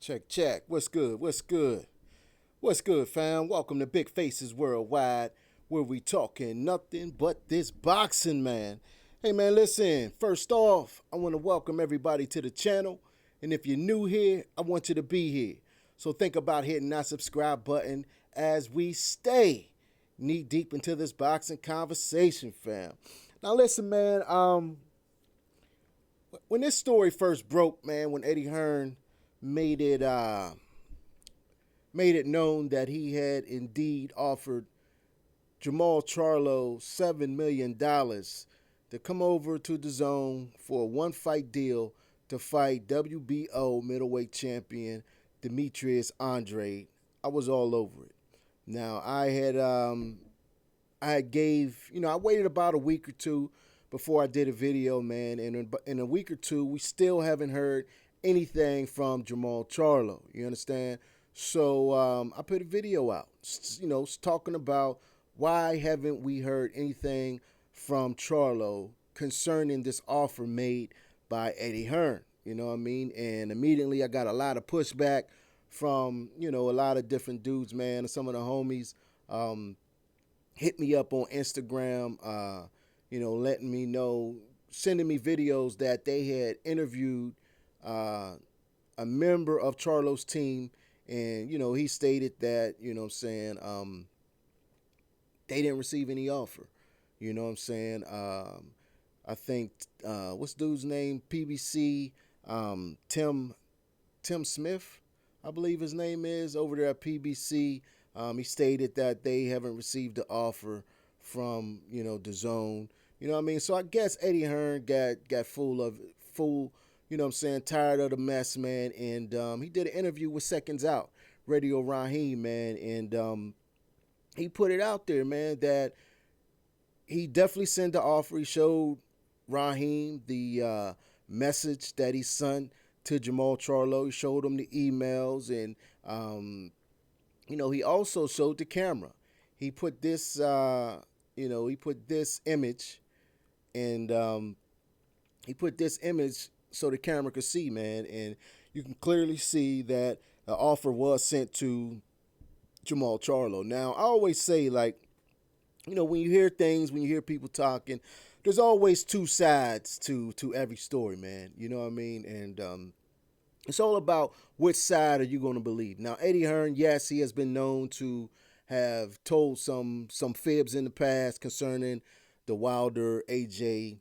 Check, check. What's good? What's good? What's good, fam? Welcome to Big Faces Worldwide, where we talking nothing but this boxing, man. Hey, man, listen. First off, I want to welcome everybody to the channel. And if you're new here, I want you to be here. So think about hitting that subscribe button as we stay knee deep into this boxing conversation, fam. Now, listen, man. When this story first broke, man, when Eddie Hearn made it made it known that he had indeed offered Jermall Charlo $7 million to come over to the zone for a one fight deal to fight WBO middleweight champion Demetrius Andrade. I was all over it. Now I gave, I waited about a week or two before I did a video, man. And in a week or two, we still haven't heard anything from Jermall Charlo. You understand? So I put a video out, talking about why haven't we heard anything from Charlo concerning this offer made by Eddie Hearn. You know what I mean? And immediately I got a lot of pushback from, a lot of different dudes, man. Some of the homies hit me up on Instagram, letting me know, sending me videos that they had interviewed a member of Charlo's team, and he stated that they didn't receive any offer. You know what I'm saying? I think what's dude's name? PBC, Tim Smith, I believe his name is, over there at PBC. He stated that they haven't received the offer from the zone. You know what I mean? So I guess Eddie Hearn got full. Tired of the mess, man. And he did an interview with Seconds Out, Radio Raheem, man, and he put it out there, man, that he definitely sent the offer. He showed Raheem the message that he sent to Jermall Charlo. He showed him the emails, and he also showed the camera. He put this, image, and he put this image so the camera could see, man, and you can clearly see that the offer was sent to Jermall Charlo. Now, I always say, like, when you hear things, when you hear people talking, there's always two sides to every story, man. You know what I mean? And it's all about which side are you going to believe. Now, Eddie Hearn, yes, he has been known to have told some fibs in the past concerning the Wilder AJ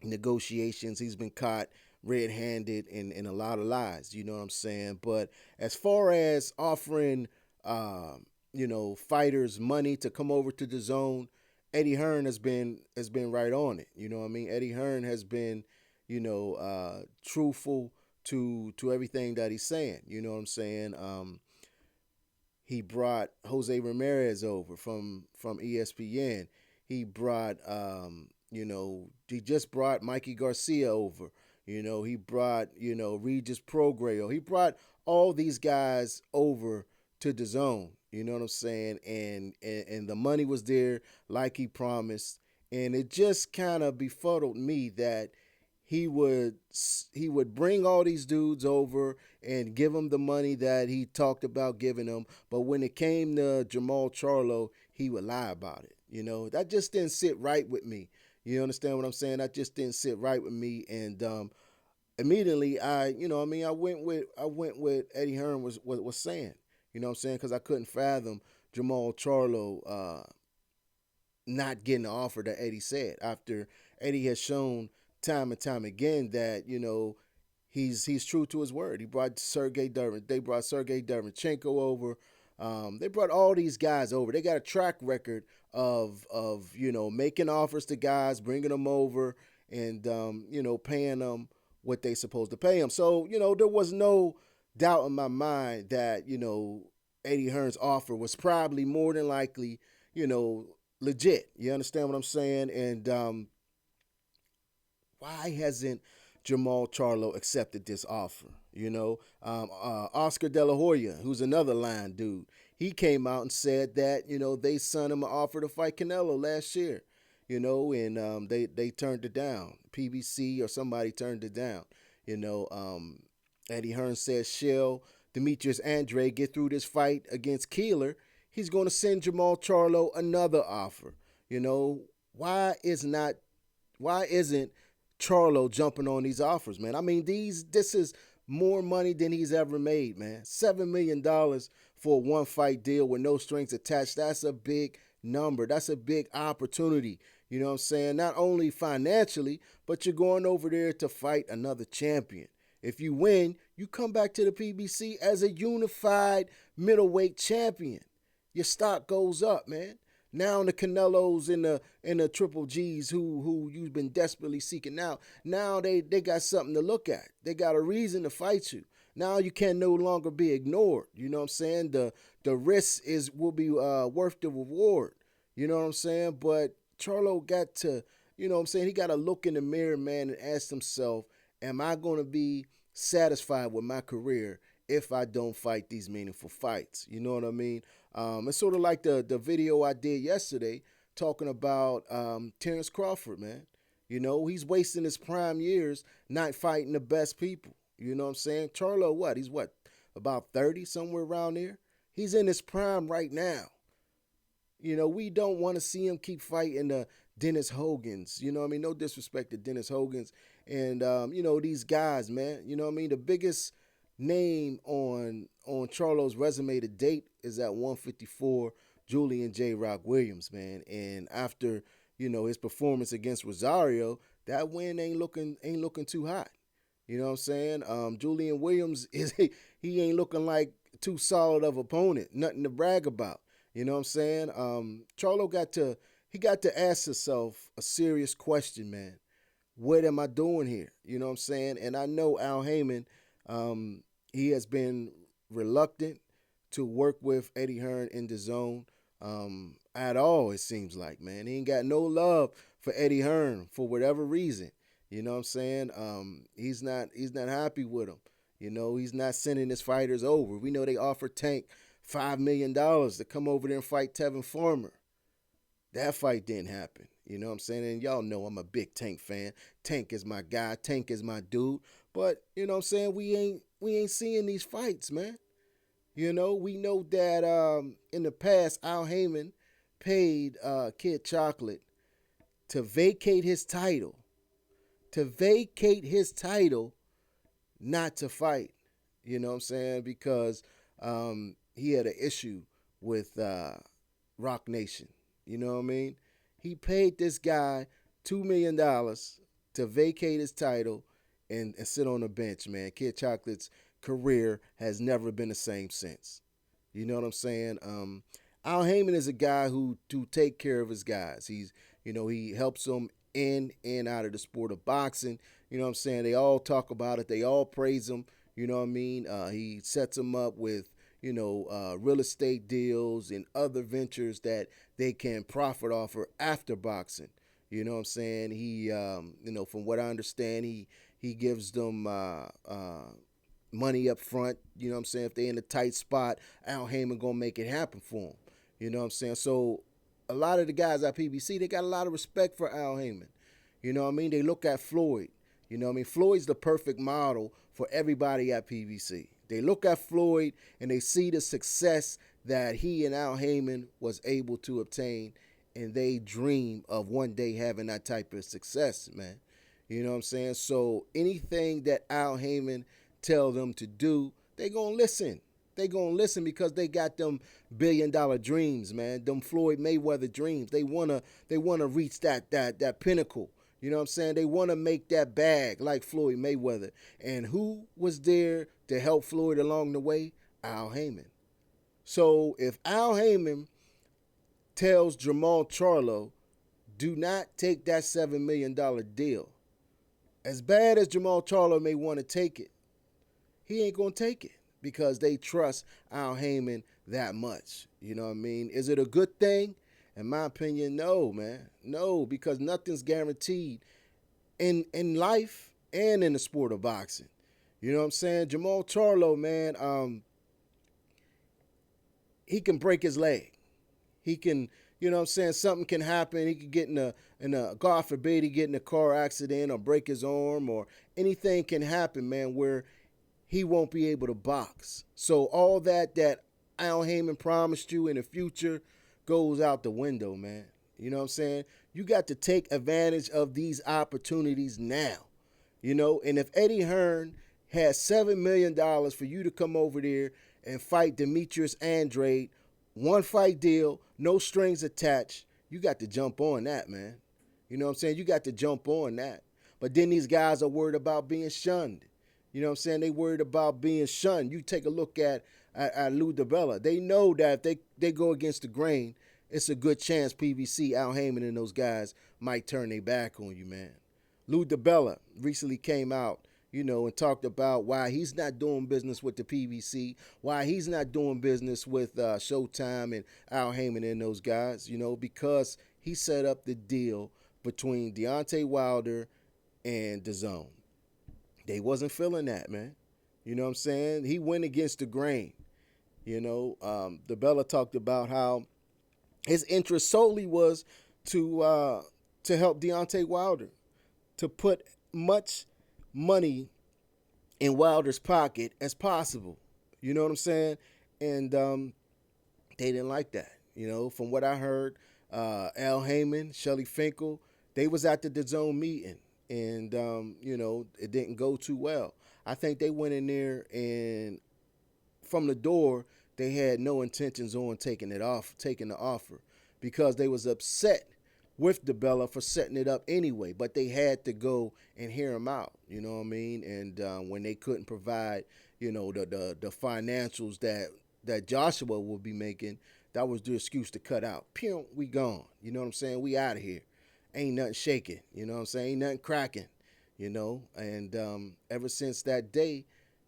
negotiations. He's been caught red-handed in a lot of lies. You know what I'm saying? But as far as offering, fighters money to come over to the zone, Eddie Hearn has been right on it. You know what I mean? Eddie Hearn has been, truthful to everything that he's saying. You know what I'm saying? He brought Jose Ramirez over from ESPN. He brought, he just brought Mikey Garcia over. He brought, Regis Prograis. He brought all these guys over to the zone. You know what I'm saying? And the money was there like he promised. And it just kind of befuddled me that he would bring all these dudes over and give them the money that he talked about giving them, but when it came to Jermall Charlo, he would lie about it. That just didn't sit right with me. You understand what I'm saying? That just didn't sit right with me, and immediately I went with Eddie Hearn was saying. You know what I'm saying? Because I couldn't fathom Jermall Charlo not getting the offer that Eddie said, after Eddie has shown time and time again that he's true to his word. He brought They brought Sergey Derevchenko over. They brought all these guys over. They got a track record of making offers to guys, bringing them over, and paying them what they supposed to pay them. So there was no doubt in my mind that Eddie Hearn's offer was probably more than likely legit. You understand what I'm saying? And why hasn't Jermall Charlo accepted this offer? Oscar De La Hoya, who's another line dude, he came out and said that they sent him an offer to fight Canelo last year, and they turned it down. PBC or somebody turned it down. Eddie Hearn says, shall Demetrius Andre get through this fight against Keeler, he's going to send Jermall Charlo another offer. You know, why is not why isn't Charlo jumping on these offers, man? I mean, this is more money than he's ever made, man. $7 million for a one fight deal with no strings attached. That's a big number. That's a big opportunity. You know what I'm saying? Not only financially, but you're going over there to fight another champion. If you win, you come back to the PBC as a unified middleweight champion. Your stock goes up, man. Now the Canelos and the Triple G's who you've been desperately seeking out, now they got something to look at. They got a reason to fight you. Now you can no longer be ignored. You know what I'm saying? The risk will be worth the reward. You know what I'm saying? But Charlo got to, you know what I'm saying? He got to look in the mirror, man, and ask himself, am I going to be satisfied with my career if I don't fight these meaningful fights? You know what I mean? It's sort of like the video I did yesterday talking about Terrence Crawford, man. You know, he's wasting his prime years not fighting the best people. You know what I'm saying? Charlo, what? He's what? About 30, somewhere around there? He's in his prime right now. You know, we don't want to see him keep fighting the Dennis Hogans. You know what I mean? No disrespect to Dennis Hogans and, you know, these guys, man. You know what I mean? The biggest name on Charlo's resume to date is at 154, Julian J. Rock Williams, man. And after, you know, his performance against Rosario, that win ain't looking too hot. You know what I'm saying? Julian Williams he ain't looking like too solid of opponent. Nothing to brag about. You know what I'm saying? Charlo got to ask himself a serious question, man. What am I doing here? You know what I'm saying? And I know Al Heyman, he has been reluctant to work with Eddie Hearn in the zone at all, it seems like, man. He ain't got no love for Eddie Hearn for whatever reason. You know what I'm saying? He's not happy with him. You know, he's not sending his fighters over. We know they offered Tank $5 million to come over there and fight Tevin Farmer. That fight didn't happen. You know what I'm saying? And y'all know I'm a big Tank fan. Tank is my guy. Tank is my dude. But, you know what I'm saying, we ain't seeing these fights, man. You know, we know that in the past, Al Heyman paid Kid Chocolate to vacate his title. To vacate his title, not to fight. You know what I'm saying? Because he had an issue with Rock Nation. You know what I mean? He paid this guy $2 million to vacate his title and sit on the bench, man. Kid Chocolate's career has never been the same since. You know what I'm saying? Al Heyman is a guy who take care of his guys. He helps them in and out of the sport of boxing. You know what I'm saying? They all talk about it. They all praise him. You know what I mean? He sets them up with, real estate deals and other ventures that they can profit off of after boxing. You know what I'm saying? He, from what I understand, he gives them money up front. You know what I'm saying? If they're in a tight spot, Al Heyman gonna make it happen for them. You know what I'm saying? So a lot of the guys at PBC, they got a lot of respect for Al Heyman. You know what I mean? They look at Floyd. You know what I mean? Floyd's the perfect model for everybody at PBC. They look at Floyd and they see the success that he and Al Heyman was able to obtain, and they dream of one day having that type of success, man. You know what I'm saying? So anything that Al Heyman tell them to do, they gonna listen. They gonna listen because they got them $1 billion dreams, man. Them Floyd Mayweather dreams. They wanna reach that pinnacle. You know what I'm saying? They wanna make that bag like Floyd Mayweather. And who was there to help Floyd along the way? Al Heyman. So if Al Heyman tells Jermall Charlo, do not take that $7 million deal, as bad as Jermall Charlo may want to take it, he ain't going to take it because they trust Al Heyman that much. You know what I mean? Is it a good thing? In my opinion, no, man. No, because nothing's guaranteed in life and in the sport of boxing. You know what I'm saying? Jermall Charlo, man, he can break his leg. He can, you know what I'm saying, something can happen. He could get in a God forbid, he get in a car accident or break his arm, or anything can happen, man, where he won't be able to box. So all that Al Heyman promised you in the future goes out the window, man. You know what I'm saying? You got to take advantage of these opportunities now. And if Eddie Hearn has $7 million for you to come over there and fight Demetrius Andrade, one fight deal, no strings attached, you got to jump on that, man. You know what I'm saying? You got to jump on that. But then these guys are worried about being shunned. You know what I'm saying? They worried about being shunned. You take a look at Lou DiBella. They know that if they go against the grain, it's a good chance PBC, Al Heyman, and those guys might turn their back on you, man. Lou DiBella recently came out, and talked about why he's not doing business with the PBC, why he's not doing business with Showtime and Al Heyman and those guys, because he set up the deal between Deontay Wilder and DAZN. They wasn't feeling that, man. You know what I'm saying? He went against the grain. DiBella talked about how his interest solely was to help Deontay Wilder, to put much money in Wilder's pocket as possible. You know what I'm saying? And they didn't like that. From what I heard, Al Heyman, Shelly Finkel, they was at the DAZN meeting, and it didn't go too well. I think they went in there, and from the door, they had no intentions on taking the offer, because they was upset with DiBella for setting it up anyway, but they had to go and hear him out, you know what I mean? And when they couldn't provide, the financials that Joshua would be making, that was the excuse to cut out. Pew, we gone. You know what I'm saying? We out of here. Ain't nothing shaking. You know what I'm saying? Ain't nothing cracking. And ever since that day,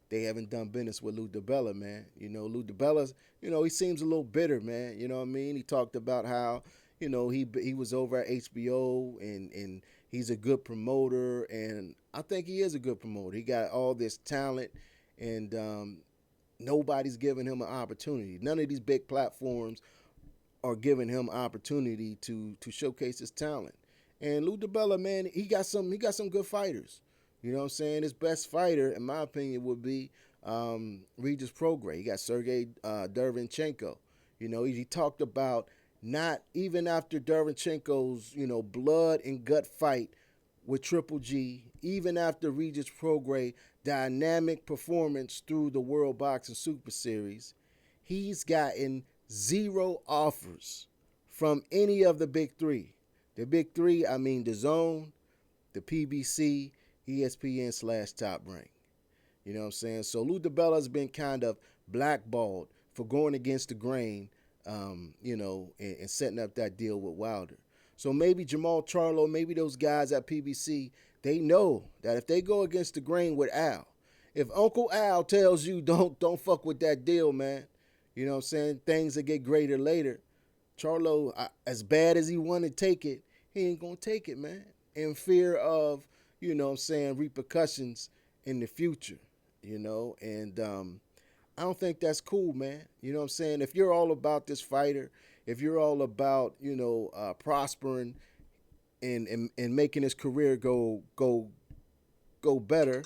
they haven't done business with Lou DiBella, man. Lou DiBella's, he seems a little bitter, man. You know what I mean? He talked about how, he was over at HBO, and he's a good promoter, and I think he is a good promoter. He got all this talent, and nobody's giving him an opportunity. None of these big platforms are giving him opportunity to showcase his talent. And Lou DiBella, man, he got some good fighters. You know what I'm saying? His best fighter, in my opinion, would be Regis Prograis. He got Sergey Derevyanchenko. He talked about not even after Derevyanchenko's, blood and gut fight with Triple G, even after Regis Prograis' dynamic performance through the World Boxing Super Series, he's gotten 0 offers from any of the big three. The big three, I mean DAZN, the PBC, ESPN / Top Rank. You know what I'm saying? So Lou DiBella's been kind of blackballed for going against the grain, and setting up that deal with Wilder. So maybe Jermall, Charlo, maybe those guys at PBC, they know that if they go against the grain with Al, if Uncle Al tells you don't fuck with that deal, man, you know what I'm saying, things will get greater later. Charlo, as bad as he want to take it, he ain't going to take it, man, in fear of, repercussions in the future, and I don't think that's cool, man. You know what I'm saying? If you're all about this fighter, if you're all about, prospering and making his career go better,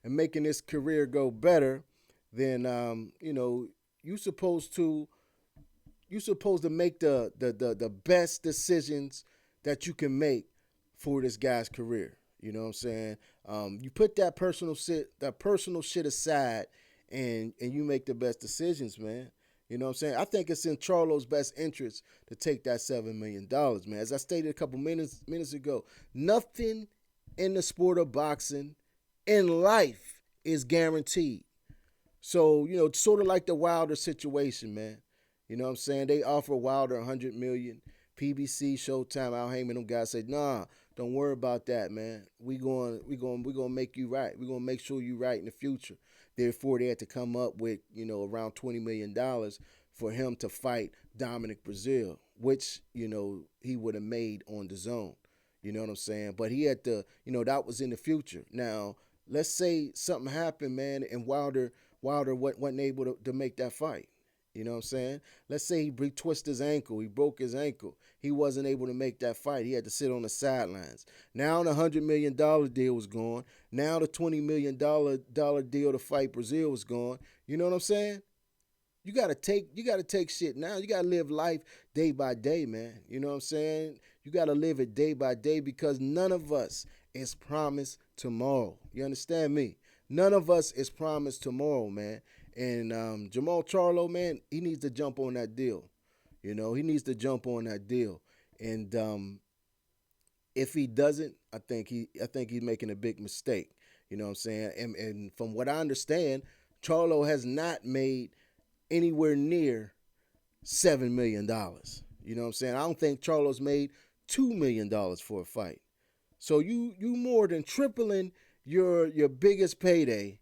and making his career go better, then you supposed to make the best decisions that you can make for this guy's career. You know what I'm saying? You put that personal shit aside, and you make the best decisions, man. You know what I'm saying? I think it's in Charlo's best interest to take that $7 million, man. As I stated a couple minutes ago, nothing in the sport of boxing in life is guaranteed. So, sort of like the Wilder situation, man. You know what I'm saying? They offer Wilder $100 million. PBC, Showtime, Al Heyman, them guys say, nah, don't worry about that, man. We going to make you right. We're going to make sure you right in the future. Therefore, they had to come up with, around $20 million for him to fight Dominic Brazil, which, he would have made on DAZN. You know what I'm saying? But he had to, that was in the future. Now, let's say something happened, man, and Wilder wasn't able to make that fight. You know what I'm saying? Let's say he twisted his ankle, he broke his ankle. He wasn't able to make that fight. He had to sit on the sidelines. Now the $100 million deal was gone. Now the $20 million deal to fight Brazil was gone. You know what I'm saying? You gotta take shit now. You gotta live life day by day, man. You know what I'm saying? You gotta live it day by day because none of us is promised tomorrow. You understand me? None of us is promised tomorrow, man. And Jermall Charlo, man, he needs to jump on that deal. You know, he needs to jump on that deal. And if he doesn't, I think he's making a big mistake. You know what I'm saying? And from what I understand, Charlo has not made anywhere near $7 million. You know what I'm saying? I don't think Charlo's made $2 million for a fight. So you more than tripling your biggest payday,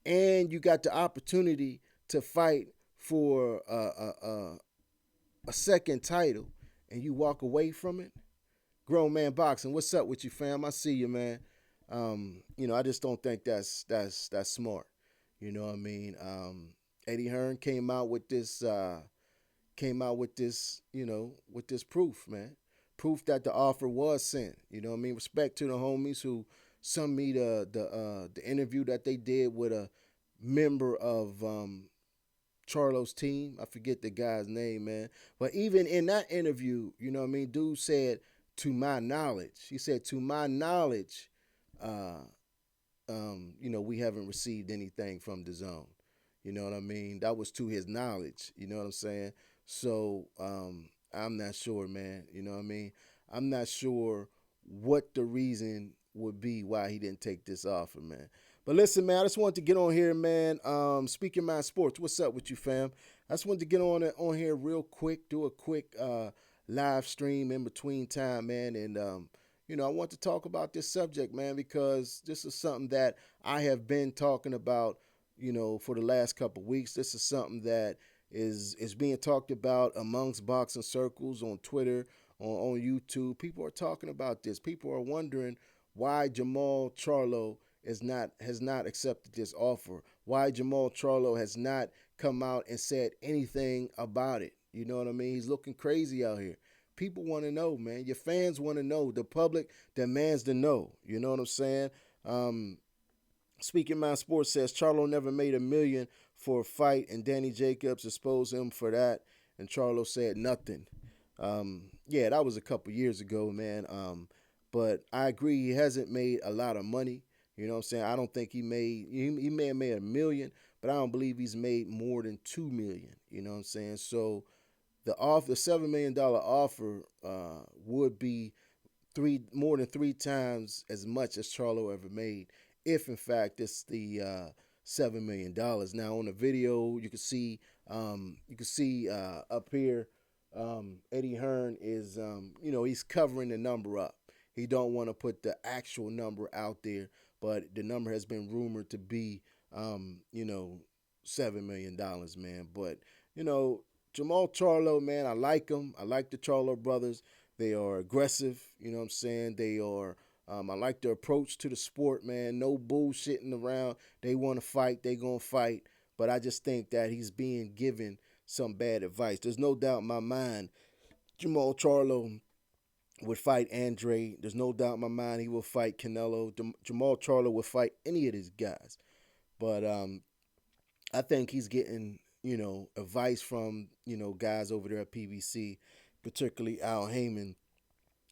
and you got the opportunity to fight for a second title, and you walk away from it. Grown man boxing. What's up with you, fam? I see you, man. I just don't think that's smart. You know what I mean? Eddie Hearn came out with this proof, man. Proof that the offer was sent. You know what I mean? Respect to the homies who sent me the interview that they did with a member of Charlo's team. I forget the guy's name, man. But even in that interview, you know what I mean? Dude said, to my knowledge, he said, to my knowledge, uh, we haven't received anything from the zone. You know what I mean? That was to his knowledge. You know what I'm saying? So I'm not sure, man. You know what I mean? I'm not sure what the reason would be why he didn't take this offer, man. But listen, man, I just wanted to get on here, man. Speaking my sports, what's up with you, fam? I just wanted to get on here real quick, do a quick live stream in between time, man, and I want to talk about this subject, man, because this is something that I have been talking about, for the last couple of weeks. This is something that is being talked about amongst boxing circles on Twitter, on YouTube. People are talking about this. People are wondering why Jermall Charlo has not accepted this offer. Why Jermall Charlo has not come out and said anything about it. You know what I mean? He's looking crazy out here. People want to know, man. Your fans want to know. The public demands to know. You know what I'm saying? Speaking My Sports says Charlo never made $1 million for a fight, and Danny Jacobs exposed him for that, and Charlo said nothing. Yeah, that was a couple years ago, man. But I agree, he hasn't made a lot of money. You know what I'm saying? I don't think he may have made $1 million, but I don't believe he's made more than $2 million. You know what I'm saying? So the $7 million offer would be more than three times as much as Charlo ever made, if in fact it's the $7 million. Now on the video, you can see up here, Eddie Hearn is he's covering the number up. He don't want to put the actual number out there, but the number has been rumored to be $7 million, man. But Jermall Charlo, man, I like him. I like the Charlo brothers. They are aggressive. You know what I'm saying? They are. I like their approach to the sport, man. No bullshitting around. They want to fight. They gonna fight. But I just think that he's being given some bad advice. There's no doubt in my mind Jermall Charlo would fight Andre. There's no doubt in my mind he will fight Canelo. Jermall Charlo would fight any of these guys. But I think he's getting, advice from, guys over there at PBC, particularly Al Heyman,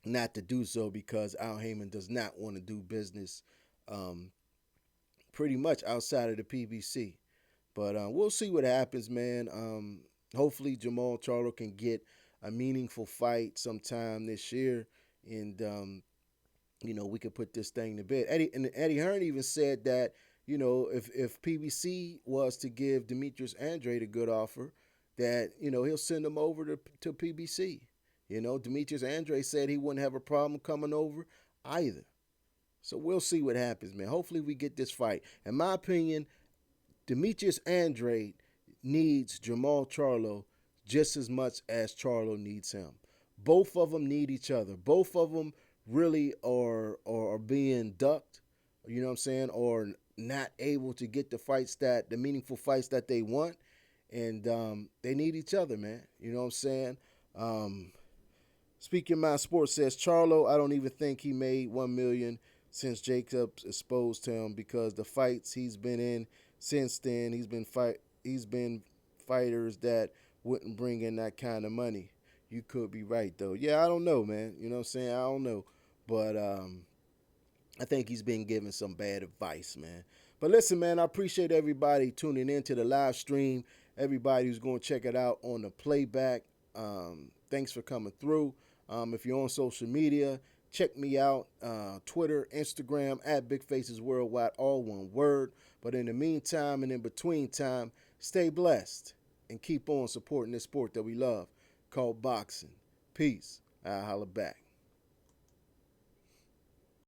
not to do so because Al Heyman does not want to do business um, pretty much outside of the PBC. But we'll see what happens, man. Hopefully, Jermall Charlo can get a meaningful fight sometime this year, and we could put this thing to bed. Eddie Hearn even said that if PBC was to give Demetrius Andrade a good offer, that he'll send him over to PBC. Demetrius Andrade said he wouldn't have a problem coming over either. So we'll see what happens, man. Hopefully we get this fight. In my opinion, Demetrius Andrade needs Jermall Charlo just as much as Charlo needs him. Both of them need each other. Both of them really are being ducked, you know what I'm saying, or not able to get the meaningful fights that they want. and they need each other, man. You know what I'm saying? Um, Speaking My Sports says Charlo, I don't even think he made 1 million since Jacobs exposed him because the fights he's been in since then, he's been fighters that wouldn't bring in that kind of money. You could be right though. Yeah, I don't know, man. You know what I'm saying? I don't know. But I think he's been given some bad advice, man. But listen, man, I appreciate everybody tuning in to the live stream. Everybody who's going to check it out on the playback. Thanks for coming through. If you're on social media, check me out. Twitter, Instagram, at Big Faces Worldwide, all one word. But in the meantime and in between time, stay blessed and keep on supporting this sport that we love called boxing. Peace. I'll holla back.